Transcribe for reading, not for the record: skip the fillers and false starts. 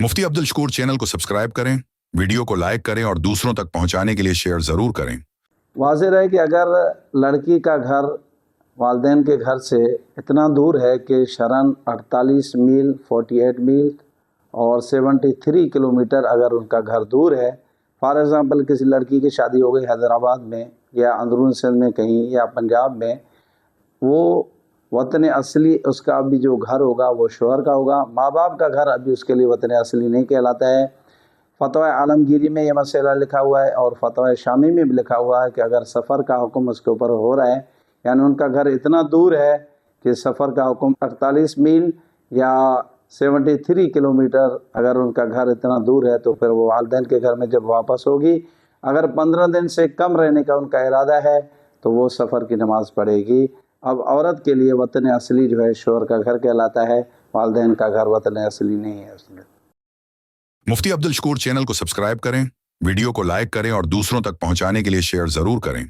मुफ्ती Abdul Shakoor channel को subscribe करें, video को लाइक करें और दूसरों तक पहुंचाने के लिए शेयर ज़रूर करें। वाज़ेह है कि अगर लड़की का घर वालिदैन के घर से इतना दूर है कि शरन 48 मील 48 मील और 73 किलोमीटर अगर उनका घर दूर है, फॉर एग्ज़ाम्पल किसी लड़की की शादी हो गई हैदराबाद में या अंदरून सिंध में कहीं या पंजाब में, वो वतन असली उसका अभी जो घर होगा वो शोहर का होगा, माँ बाप का घर अभी उसके लिए वतन असली नहीं कहलाता है। फ़तवा आलमगीरी में ये मसला लिखा हुआ है और फ़तवा शामी में भी लिखा हुआ है कि अगर सफ़र का हुक्म उसके ऊपर हो रहा है, यानी उनका घर इतना दूर है कि सफ़र का हुक्म 48 मील या 73 किलोमीटर अगर उनका घर इतना दूर है तो फिर वो वालिदैन के घर में जब वापस होगी, अगर 15 दिन से कम रहने का उनका इरादा है तो वो सफ़र की नमाज़ पढ़ेगी। अब औरत के लिए वतन असली जो है शोहर का घर कहलाता है, वालिदैन का घर वतन असली नहीं है उसमें। मुफ्ती अब्दुल शकूर चैनल को सब्सक्राइब करें, वीडियो को लाइक करें और दूसरों तक पहुंचाने के लिए शेयर ज़रूर करें।